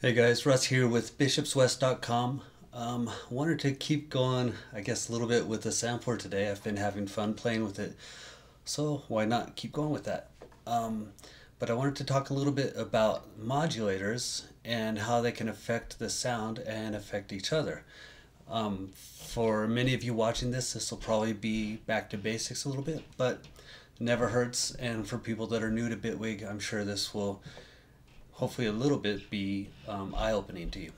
Hey guys, Russ here with bishopswest.com. Wanted to keep going, I guess, a little bit with the sampler today. I've been having fun playing with it, so why not keep going with that? But I wanted to talk a little bit about modulators and how they can affect the sound and affect each other. For many of you watching this will probably be back to basics a little bit, but never hurts. And for people that are new to Bitwig, I'm sure this will hopefully a little bit be eye-opening to you.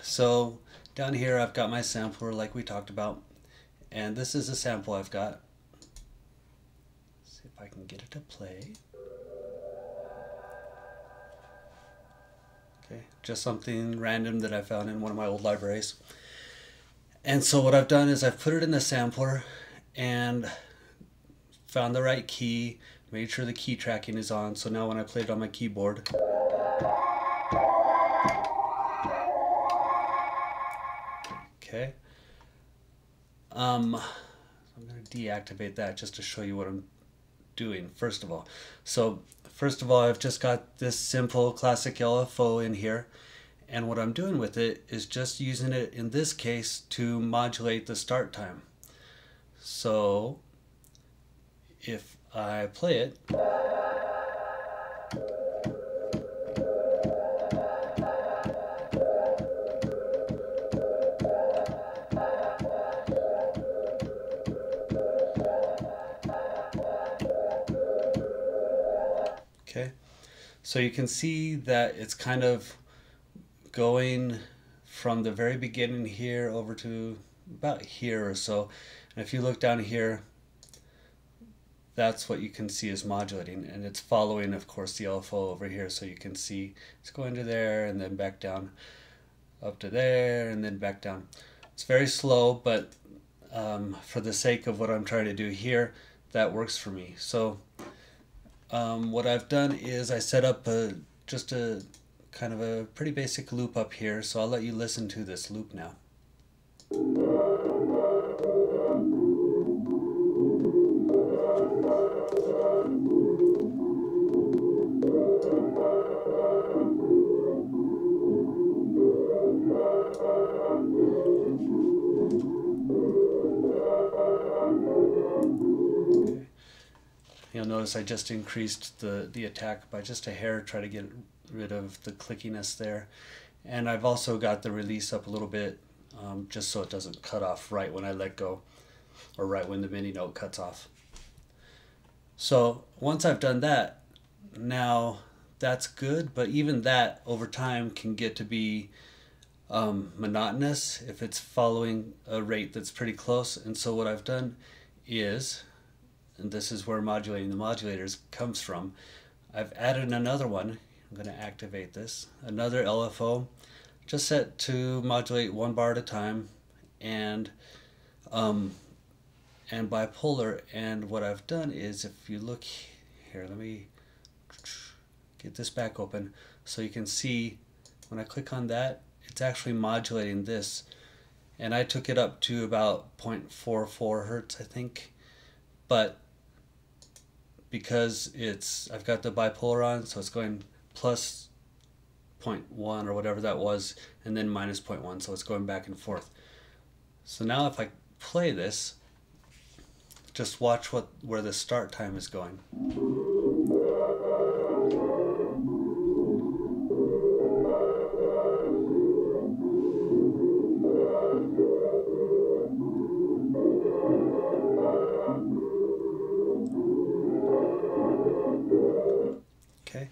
So down here I've got my sampler like we talked about, and this is a sample I've got. Let's see if I can get it to play. Okay, just something random that I found in one of my old libraries. And so what I've done is I've put it in the sampler and found the right key, made sure the key tracking is on, so now when I play it on my keyboard, okay. I'm going to deactivate that just to show you what I'm doing first of all. So first of all, I've just got this simple classic LFO in here, and what I'm doing with it is just using it in this case to modulate the start time. So if I play it, okay, so you can see that it's kind of going from the very beginning here over to about here or so. And if you look down here, that's what you can see is modulating, and it's following, of course, the LFO over here. So you can see it's going to there and then back down, up to there and then back down. It's very slow, but for the sake of what I'm trying to do here, that works for me. So what I've done is I set up just a kind of a pretty basic loop up here, so I'll let you listen to this loop now. You'll notice I just increased the attack by just a hair, try to get rid of the clickiness there. And I've also got the release up a little bit, just so it doesn't cut off right when I let go, or right when the MIDI note cuts off. So once I've done that, now that's good, but even that over time can get to be monotonous if it's following a rate that's pretty close. And so what I've done is, and this is where modulating the modulators comes from, I've added another one. I'm going to activate this, another LFO, just set to modulate one bar at a time, and bipolar. And what I've done is, if you look here, let me get this back open so you can see when I click on that, it's actually modulating this, and I took it up to about 0.44 hertz, I think, but because I've got the bipolar on, so it's going plus 0.1 or whatever that was, and then minus 0.1, so it's going back and forth. So now if I play this, just watch where the start time is going. Okay,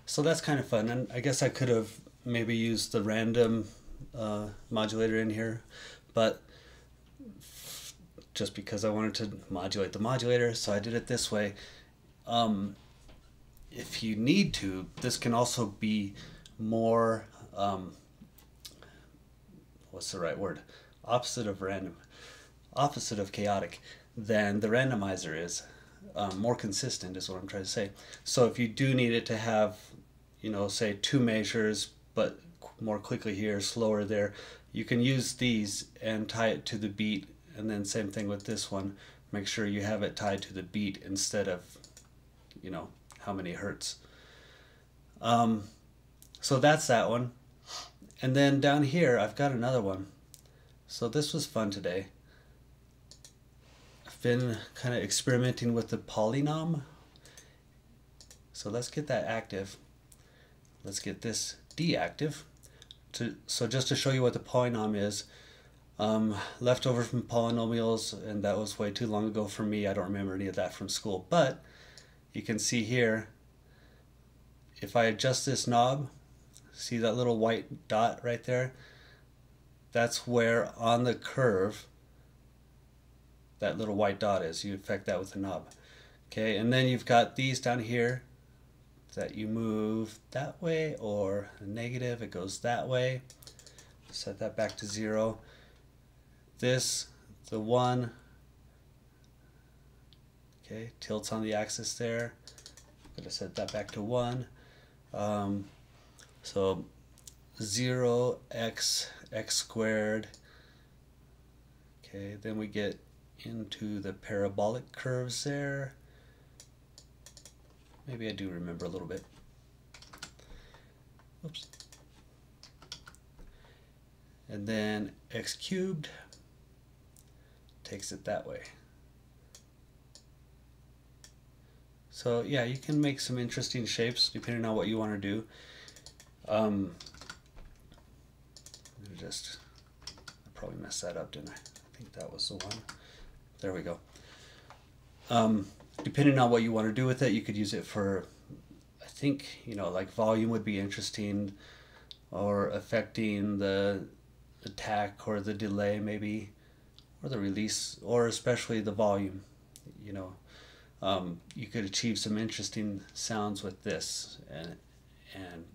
so that's kind of fun, and I guess I could have maybe used the random modulator in here, but just because I wanted to modulate the modulator, so I did it this way. If you need to, this can also be more, what's the right word? Opposite of chaotic than the randomizer is. More consistent is what I'm trying to say. So if you do need it to have, say 2 measures, but more quickly here, slower there, you can use these and tie it to the beat. And then same thing with this one, make sure you have it tied to the beat instead of, how many hertz. So that's that one. And then down here, I've got another one. So this was fun today. I've been kind of experimenting with the polynom. So let's get that active. Let's get this deactive. So just to show you what the polynom is, leftover from polynomials, and that was way too long ago for me. I don't remember any of that from school. But you can see here, if I adjust this knob, see that little white dot right there? That's where on the curve that little white dot is. You affect that with the knob. Okay, and then you've got these down here that you move that way or negative, it goes that way. Set that back to 0. This, the 1, okay, tilts on the axis there. I'm gonna set that back to 1. So 0, x squared. Okay, then we get into the parabolic curves there. Maybe I do remember a little bit. Oops. And then x cubed takes it that way. So yeah, you can make some interesting shapes depending on what you want to do. I probably messed that up, didn't I? I think that was the one. There we go. Depending on what you want to do with it, you could use it for, I think, like volume would be interesting, or affecting the attack or the delay maybe, or the release, or especially the volume. You could achieve some interesting sounds with this, and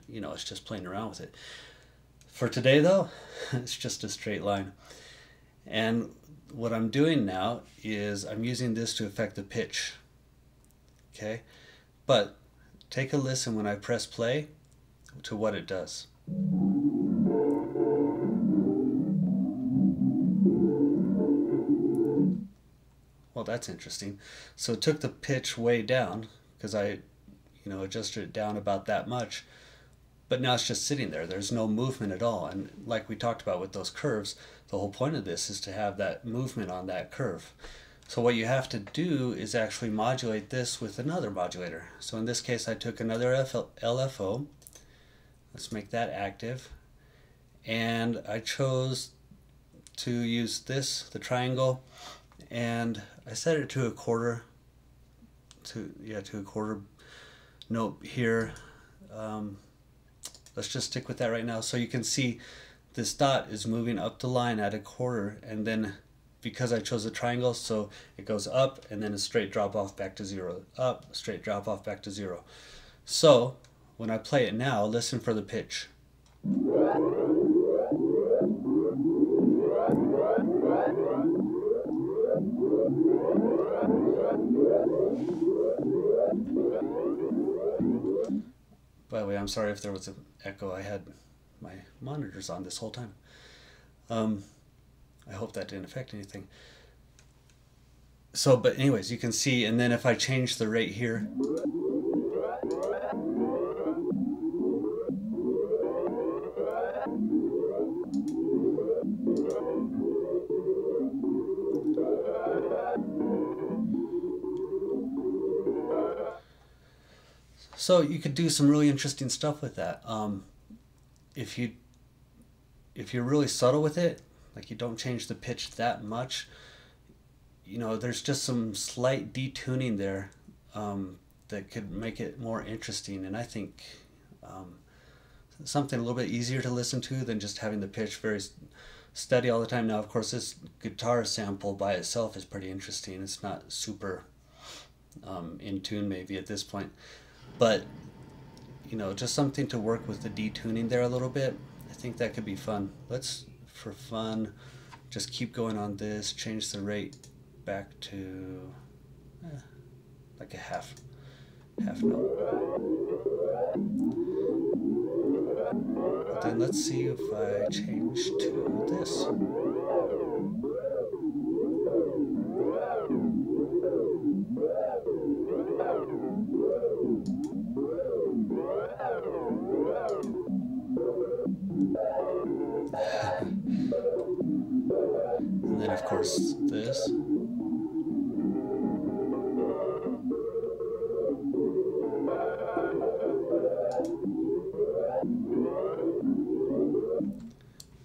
it's just playing around with it. For today though, it's just a straight line. And what I'm doing now is I'm using this to affect the pitch. Okay, but take a listen when I press play to what it does. Well, that's interesting. So it took the pitch way down because I adjusted it down about that much, but now it's just sitting there. There's no movement at all. And like we talked about with those curves, the whole point of this is to have that movement on that curve. So what you have to do is actually modulate this with another modulator. So in this case, I took another LFO. Let's make that active. And I chose to use this, the triangle, and I set it to a quarter, to a quarter note here. Let's just stick with that right now. So you can see this dot is moving up the line at a quarter, and then because I chose a triangle, so it goes up and then a straight drop off back to 0. Up, straight drop off back to 0. So when I play it now, listen for the pitch. By the way, I'm sorry if there was an echo. I had my monitors on this whole time. I hope that didn't affect anything. So, but anyways, you can see, and then if I change the rate here, so you could do some really interesting stuff with that. If you're really subtle with it, like you don't change the pitch that much, there's just some slight detuning there that could make it more interesting, and I think something a little bit easier to listen to than just having the pitch very steady all the time. Now, of course, this guitar sample by itself is pretty interesting. It's not super in tune maybe at this point, but just something to work with the detuning there a little bit. I think that could be fun. Let's, for fun, just keep going on this, change the rate back to like a half note. But then let's see if I change to this. of course, this.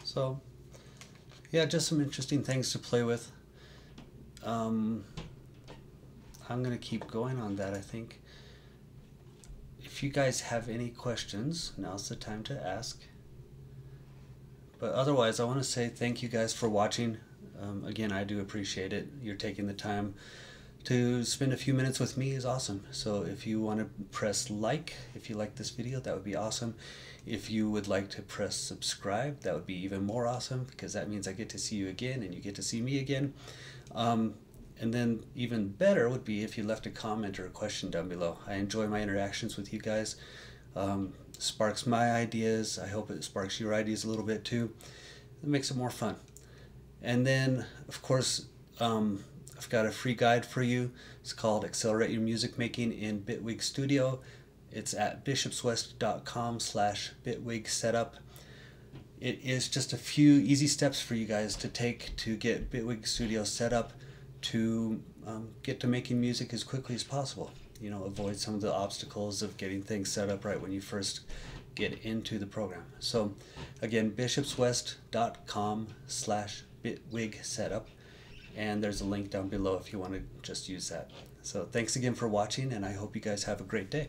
So, yeah, just some interesting things to play with. I'm going to keep going on that, I think. If you guys have any questions, now's the time to ask. But otherwise, I want to say thank you guys for watching. Again, I do appreciate it. You're taking the time to spend a few minutes with me is awesome. So if you want to press like, if you like this video, that would be awesome. If you would like to press subscribe, that would be even more awesome, because that means I get to see you again and you get to see me again. And then even better would be if you left a comment or a question down below. I enjoy my interactions with you guys. Sparks my ideas. I hope it sparks your ideas a little bit too. It makes it more fun. And then, of course, I've got a free guide for you. It's called Accelerate Your Music Making in Bitwig Studio. It's at bishopswest.com/Bitwig setup. It is just a few easy steps for you guys to take to get Bitwig Studio set up to get to making music as quickly as possible. You know, avoid some of the obstacles of getting things set up right when you first get into the program. So again, bishopswest.com/Bitwig setup. And there's a link down below if you want to just use that. So thanks again for watching, and I hope you guys have a great day.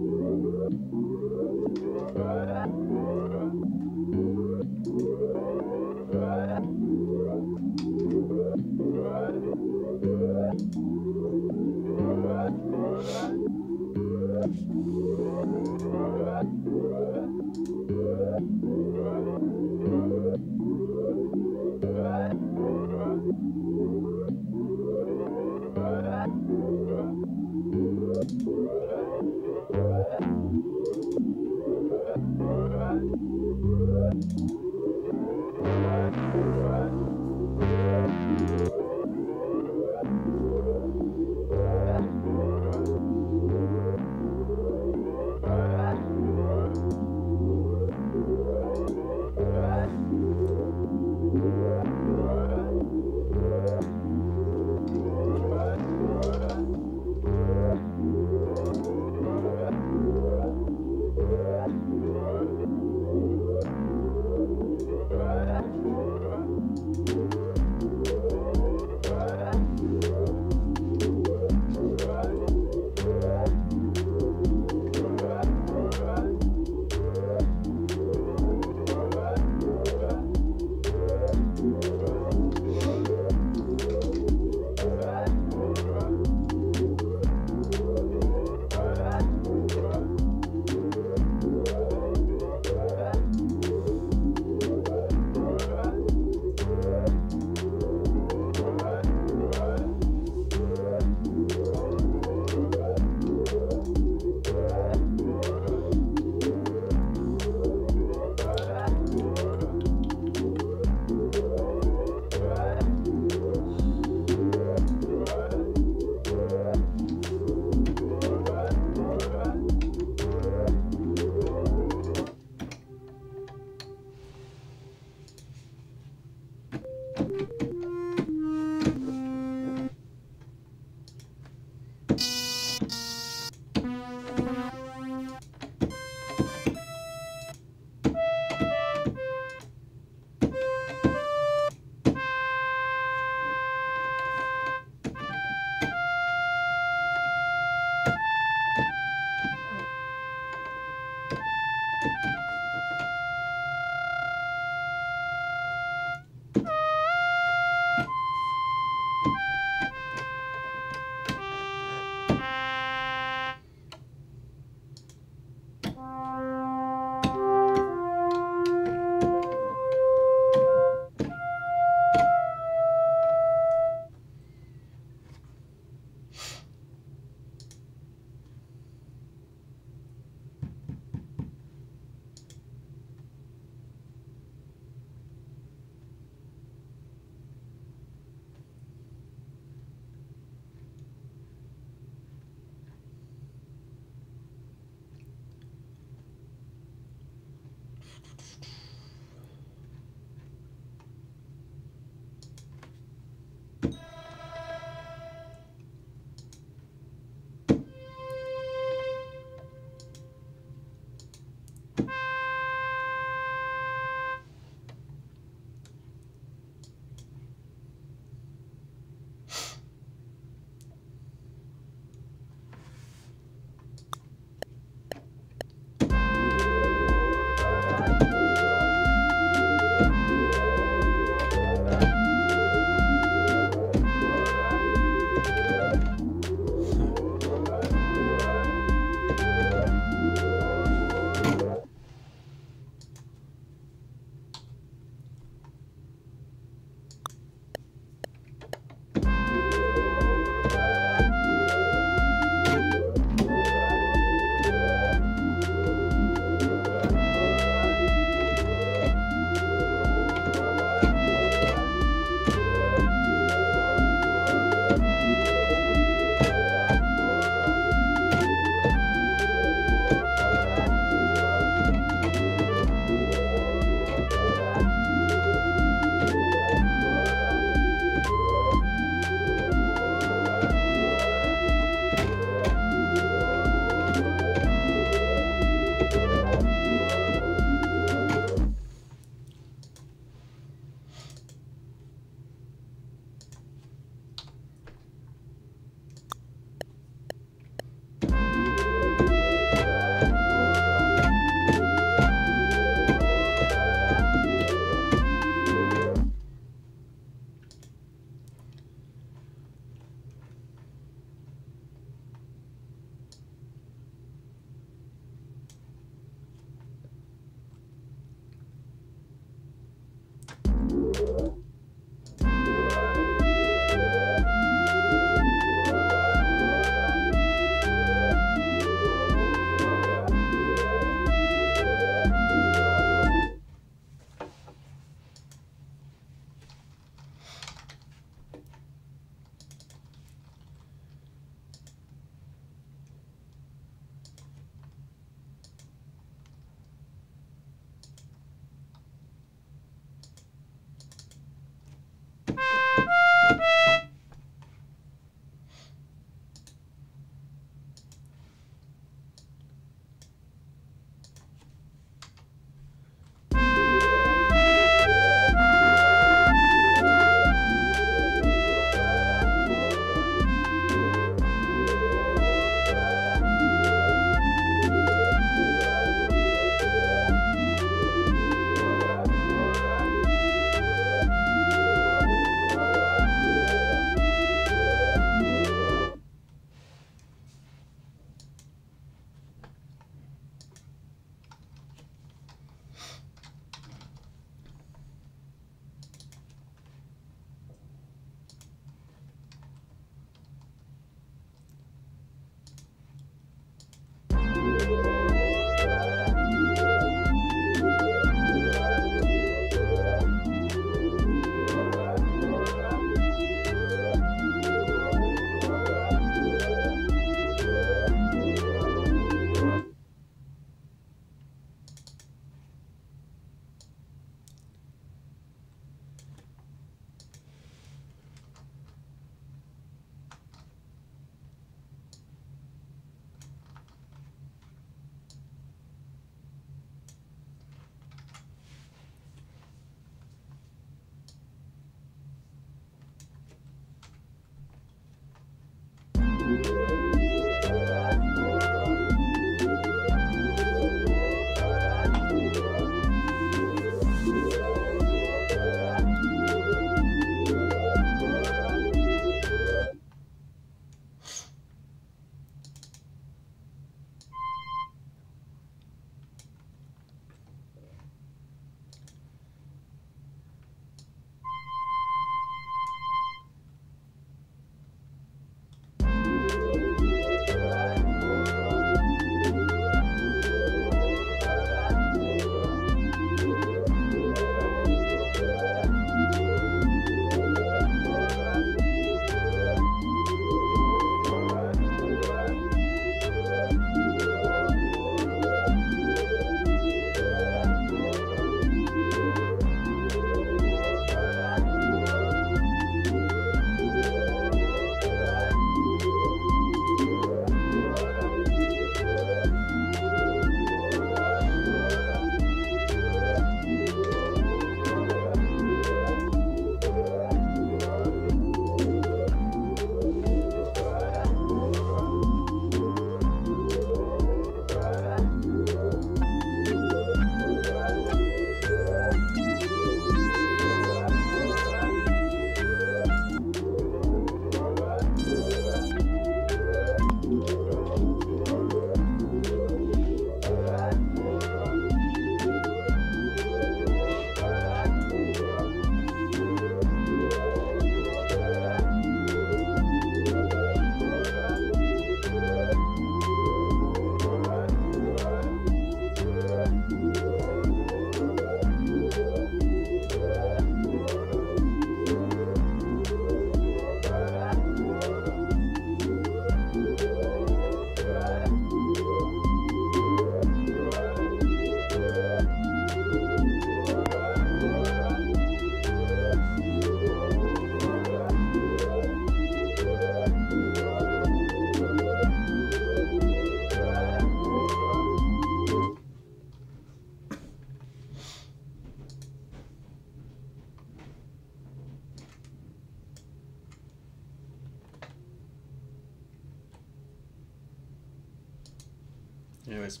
Anyways,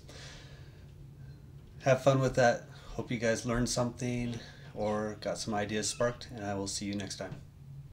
have fun with that. Hope you guys learned something or got some ideas sparked, and I will see you next time.